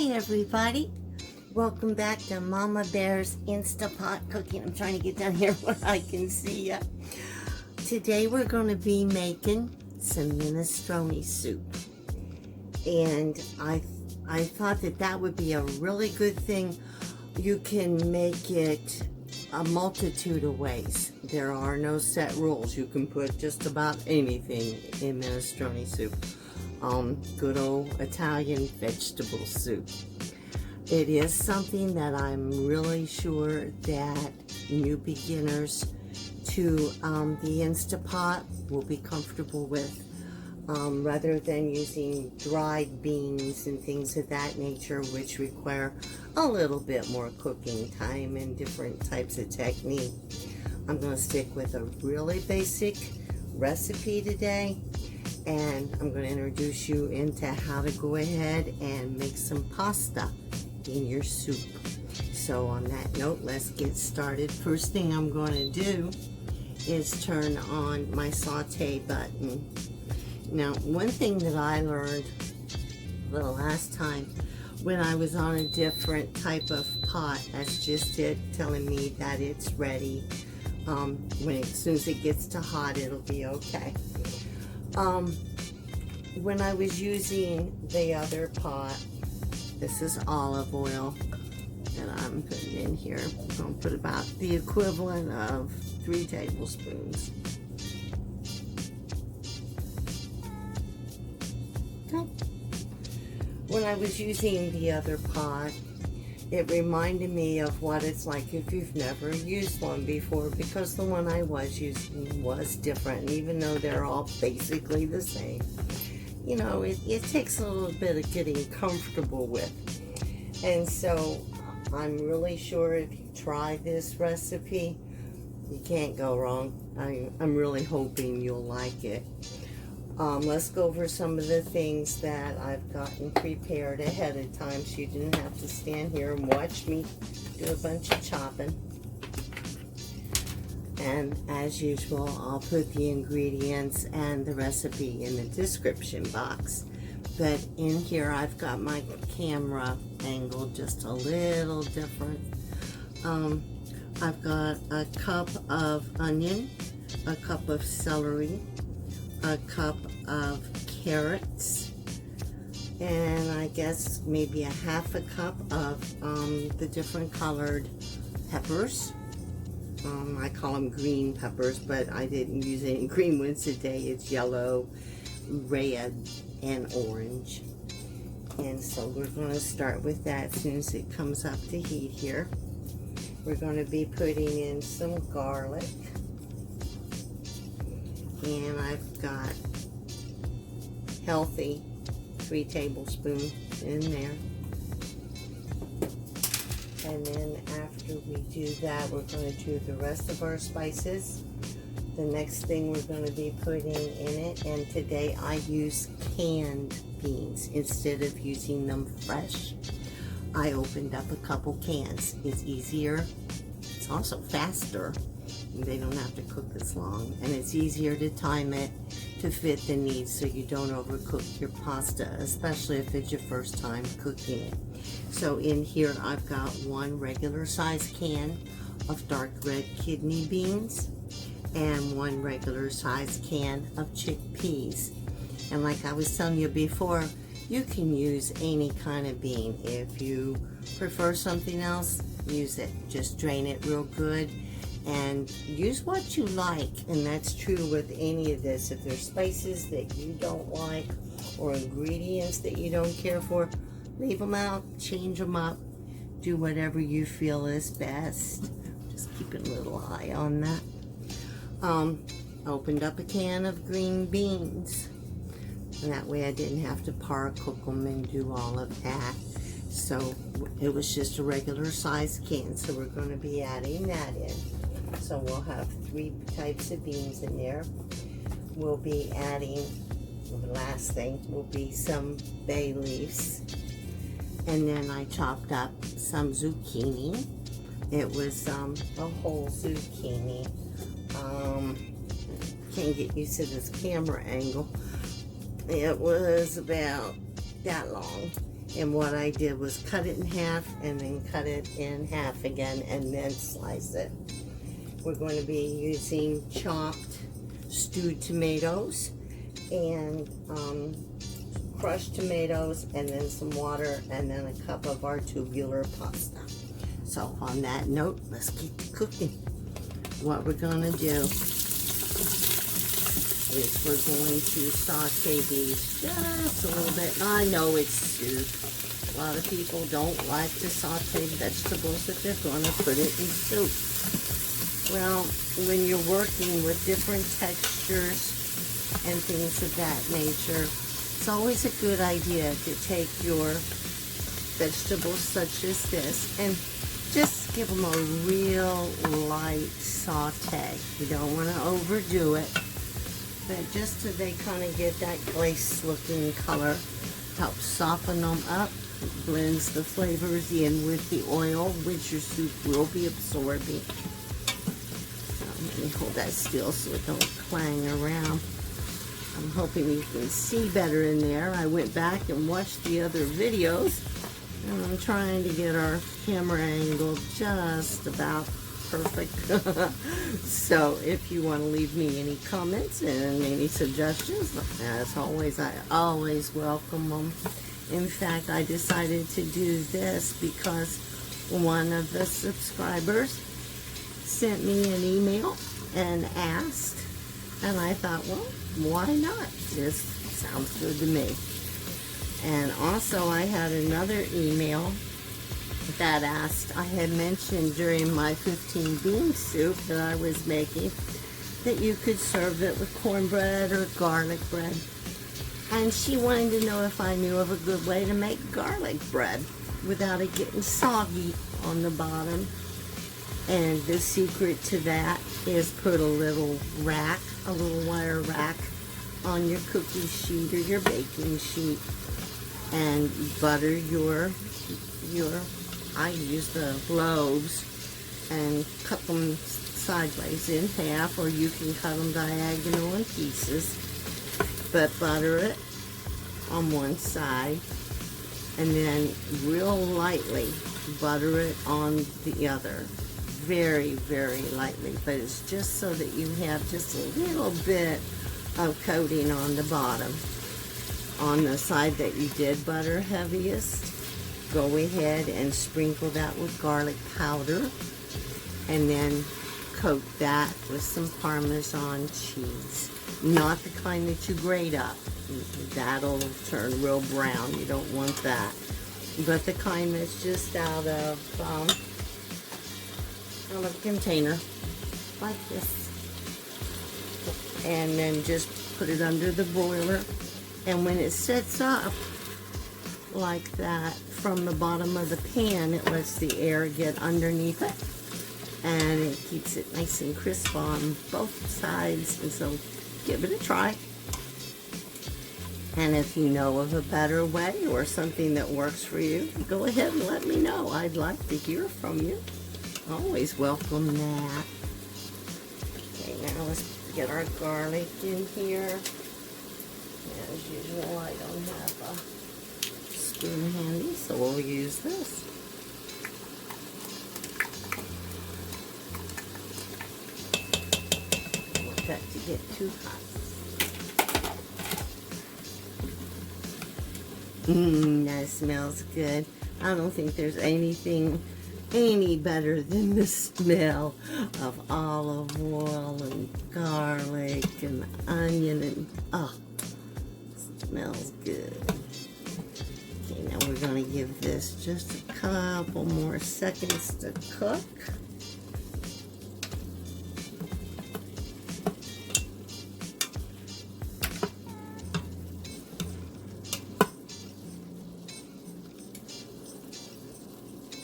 Hi everybody, welcome back to Mama Bear's Instapot cooking. I'm trying to get down here where I can see ya. Today we're going to be making some minestrone soup, and I thought that would be a really good thing. You can make it a multitude of ways. There are no set rules. You can put just about anything in minestrone soup. Good old Italian vegetable soup. It is something that I'm really sure that new beginners to the Instapot will be comfortable with, rather than using dried beans and things of that nature, which require a little bit more cooking time and different types of technique. I'm going to stick with a really basic recipe today, and I'm going to introduce you into how to go ahead and make some pasta in your soup. So on that note, let's get started. First thing I'm going to do is turn on my saute button. Now, one thing that I learned the last time when I was on a different type of pot, that's just it telling me that it's ready. As soon as it gets to hot, it'll be okay. When I was using the other pot, this is olive oil that I'm putting in here. I'm going to put about the equivalent of 3 tablespoons. Okay. When I was using the other pot, it reminded me of what it's like if you've never used one before, because the one I was using was different. Even though they're all basically the same, you know, it takes a little bit of getting comfortable with. And so I'm really sure if you try this recipe, you can't go wrong. I'm really hoping you'll like it. Let's go over some of the things that I've gotten prepared ahead of time, so you didn't have to stand here and watch me do a bunch of chopping. And as usual, I'll put the ingredients and the recipe in the description box. But in here, I've got my camera angle just a little different. I've got a cup of onion, a cup of celery, a cup of carrots, and I guess maybe a half a cup of the different colored peppers. I call them green peppers, but I didn't use any green ones today. It's yellow, red, and orange. And so we're going to start with that as soon as it comes up to heat here. We're going to be putting in some garlic. And I've got healthy 3 tablespoons in there. And then after we do that, we're going to do the rest of our spices. The next thing we're going to be putting in it, and today I use canned beans instead of using them fresh. I opened up a couple cans. It's easier. It's also faster. They don't have to cook as long, and it's easier to time it to fit the needs so you don't overcook your pasta, especially if it's your first time cooking it. So in here I've got 1 regular size can of dark red kidney beans and 1 regular size can of chickpeas. And like I was telling you before, you can use any kind of bean. If you prefer something else, use it. Just drain it real good and use what you like. And that's true with any of this. If there's spices that you don't like or ingredients that you don't care for, leave them out, change them up, do whatever you feel is best. Just keeping a little eye on that. Opened up a can of green beans, and that way I didn't have to cook them and do all of that. So it was just a regular size can, so we're going to be adding that in. So we'll have 3 types of beans in there. We'll be adding, the last thing will be some bay leaves. And then I chopped up some zucchini. It was a whole zucchini. Can't get used to this camera angle. It was about that long. And what I did was cut it in half and then cut it in half again and then slice it. We're going to be using chopped stewed tomatoes and crushed tomatoes, and then some water, and then a cup of our tubular pasta. So on that note, let's get to cooking. What we're going to do is we're going to saute these just a little bit. I know it's soup. A lot of people don't like to saute vegetables if they're going to put it in soup. Well, when you're working with different textures and things of that nature, it's always a good idea to take your vegetables such as this and just give them a real light saute. You don't want to overdo it, but just so they kind of get that glazed looking color, helps soften them up, blends the flavors in with the oil, which your soup will be absorbing. Let me hold that still so it don't clang around. I'm hoping you can see better in there. I went back and watched the other videos, and I'm trying to get our camera angle just about perfect. So if you want to leave me any comments and any suggestions, as always, I always welcome them. In fact, I decided to do this because one of the subscribers sent me an email and asked, and I thought, well, why not? This sounds good to me. And also I had another email that asked, I had mentioned during my 15 bean soup that I was making that you could serve it with cornbread or garlic bread. And she wanted to know if I knew of a good way to make garlic bread without it getting soggy on the bottom. And the secret to that is put a little rack, a little wire rack on your cookie sheet or your baking sheet, and butter your I use the loaves and cut them sideways in half, or you can cut them diagonal in pieces, but butter it on one side and then real lightly butter it on the other. Very, very lightly, but it's just so that you have just a little bit of coating on the bottom. On the side that you did butter heaviest, go ahead and sprinkle that with garlic powder, and then coat that with some Parmesan cheese. Not the kind that you grate up. That'll turn real brown. You don't want that. But the kind that's just out of a container like this, and then just put it under the broiler, and when it sets up like that from the bottom of the pan, it lets the air get underneath it and it keeps it nice and crisp on both sides. And so give it a try, and if you know of a better way or something that works for you, go ahead and let me know. I'd like to hear from you. Always welcome that. Okay, now let's get our garlic in here. As usual, I don't have a spoon handy, so we'll use this. I want that to get too hot. That smells good. I don't think there's anything any better than the smell of olive oil and garlic and onion, and smells good. Okay, now we're going to give this just a couple more seconds to cook.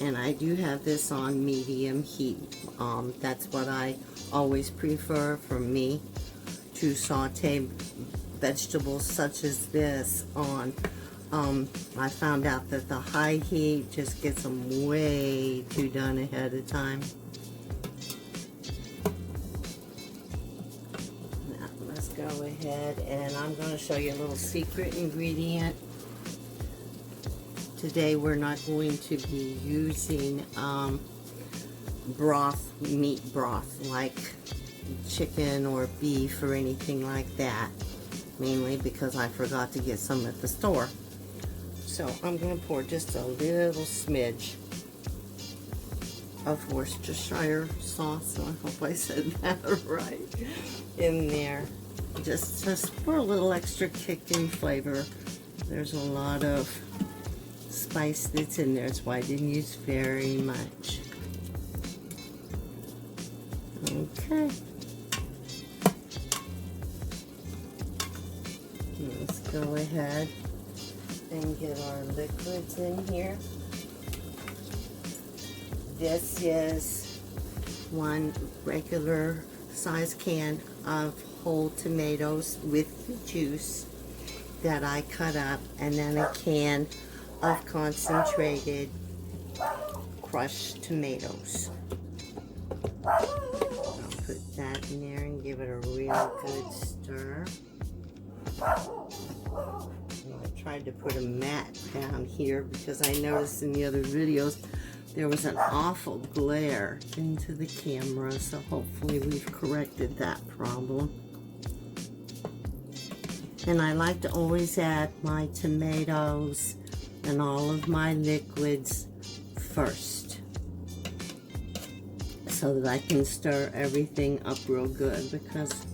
And I do have this on medium heat. That's what I always prefer for me, to saute vegetables such as this on. I found out that the high heat just gets them way too done ahead of time. Now let's go ahead, and I'm going to show you a little secret ingredient. Today we're not going to be using meat broth like chicken or beef or anything like that, mainly because I forgot to get some at the store. So I'm going to pour just a little smidge of Worcestershire sauce, so I hope I said that right, in there, just for a little extra kick in flavor. There's a lot of spice that's in there, that's why I didn't use very much. Okay. Let's go ahead and get our liquids in here. This is one regular size can of whole tomatoes with the juice that I cut up, and then a can of concentrated crushed tomatoes. I'll put that in there and give it a real good stir. I tried to put a mat down here because I noticed in the other videos there was an awful glare into the camera, so hopefully we've corrected that problem. And I like to always add my tomatoes and all of my liquids first, so that I can stir everything up real good, because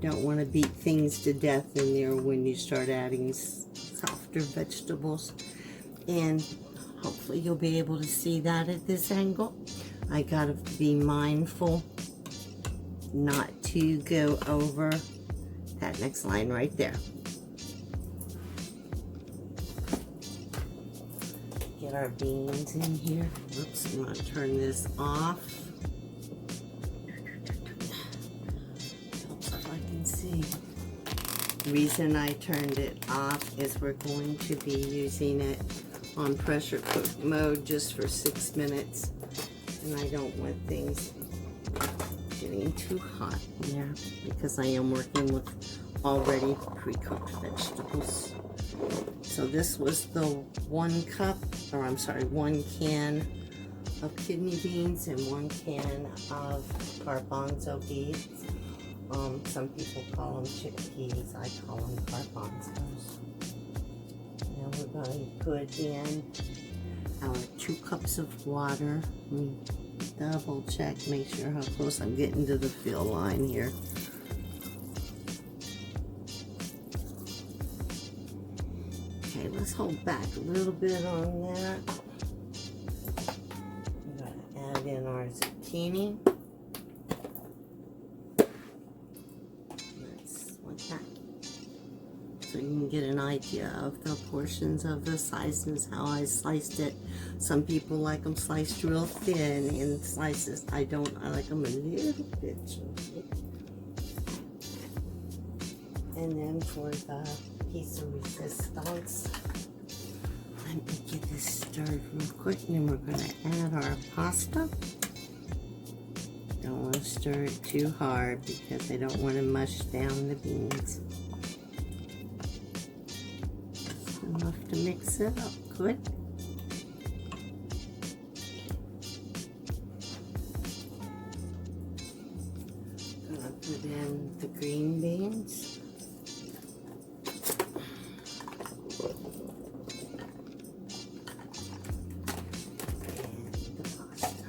you don't want to beat things to death in there when you start adding softer vegetables. And hopefully you'll be able to see that at this angle. I gotta be mindful not to go over that next line right there. Get our beans in here. Oops, I'm gonna turn this off. Oops, if I can see. The reason I turned it off is we're going to be using it on pressure cook mode just for 6 minutes, and I don't want things getting too hot in there because I am working with already pre-cooked vegetables. So this was the 1 can of kidney beans and 1 can of garbanzo beans. Some people call them chickpeas, I call them garbanzos. Now we're going to put in our 2 cups of water. Let me double check, make sure how close I'm getting to the fill line here. Okay, let's hold back a little bit on that. We're going to add in our zucchini. So you can get an idea of the portions of the sizes, how I sliced it. Some people like them sliced real thin in slices. I don't. I like them a little bit chunky. And then for the piece of resistance, let me get this stirred real quick, and then we're going to add our pasta. Don't want to stir it too hard because I don't want to mush down the beans. Enough to mix it up good. Gonna put in the green beans. And the pasta.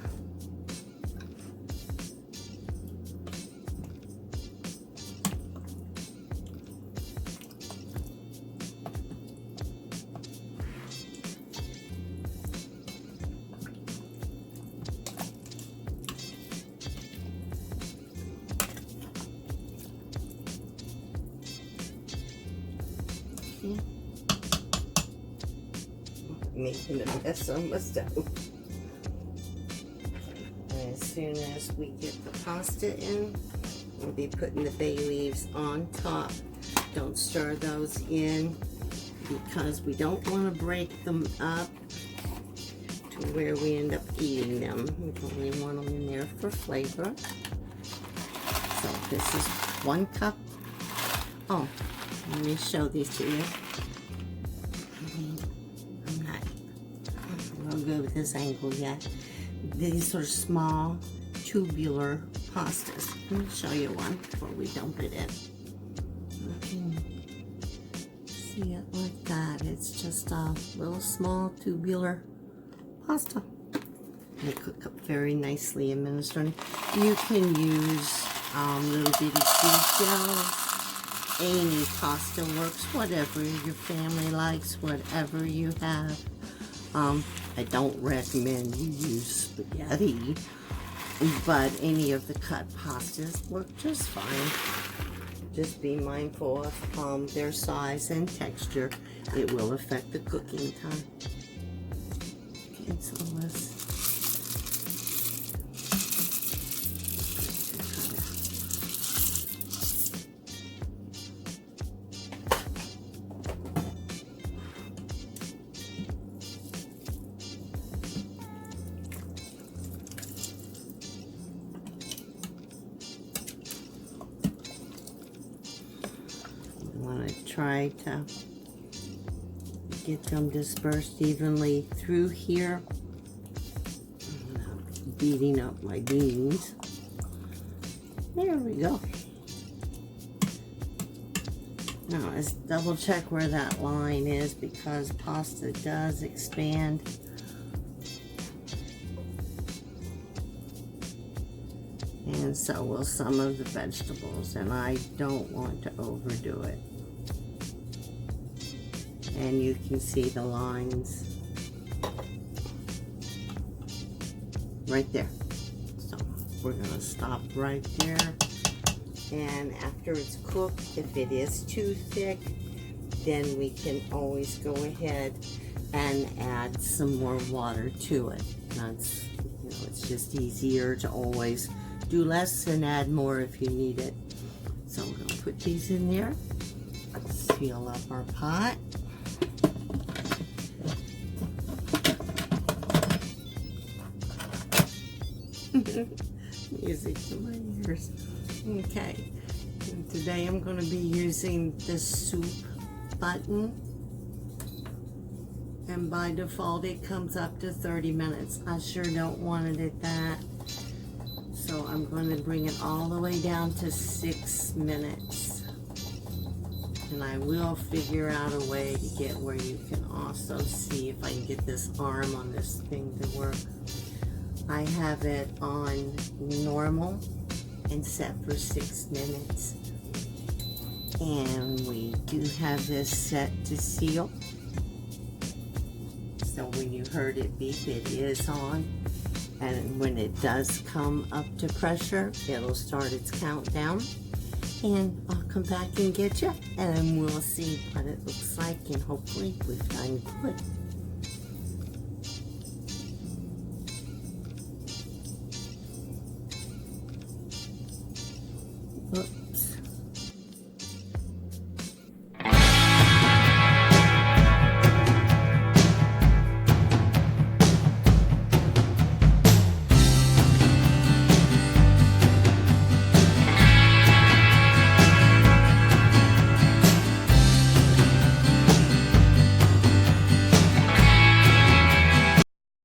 Making a mess on my stove. And as soon as we get the pasta in, we'll be putting the bay leaves on top. Don't stir those in because we don't want to break them up to where we end up eating them. We only want them in there for flavor. So this is 1 cup. Oh, let me show these to you. good with this angle yet. These are small tubular pastas. Let me show you one before we dump it in. You can see it like that. It's just a little small tubular pasta. They cook up very nicely in minestrone. You can use little bitty seashells. Any pasta works, whatever your family likes, whatever you have. I don't recommend you use spaghetti, but any of the cut pastas work just fine. Just be mindful of their size and texture. It will affect the cooking time. Okay, so let's try to get them dispersed evenly through here. Beating up my beans. There we go. Now let's double check where that line is, because pasta does expand. And so will some of the vegetables, and I don't want to overdo it. And you can see the lines right there. So we're gonna stop right there. And after it's cooked, if it is too thick, then we can always go ahead and add some more water to it. That's, you know, it's just easier to always do less and add more if you need it. So we're gonna put these in there. Let's seal up our pot. Music to my ears. Okay, and today I'm going to be using the soup button, and by default it comes up to 30 minutes. I sure don't want it at that, so I'm going to bring it all the way down to 6 minutes. And I will figure out a way to get where you can also see if I can get this arm on this thing to work. I have it on normal and set for 6 minutes. And we do have this set to seal. So when you heard it beep, it is on. And when it does come up to pressure, it'll start its countdown. And I'll come back and get you, and we'll see what it looks like, and hopefully we've done good.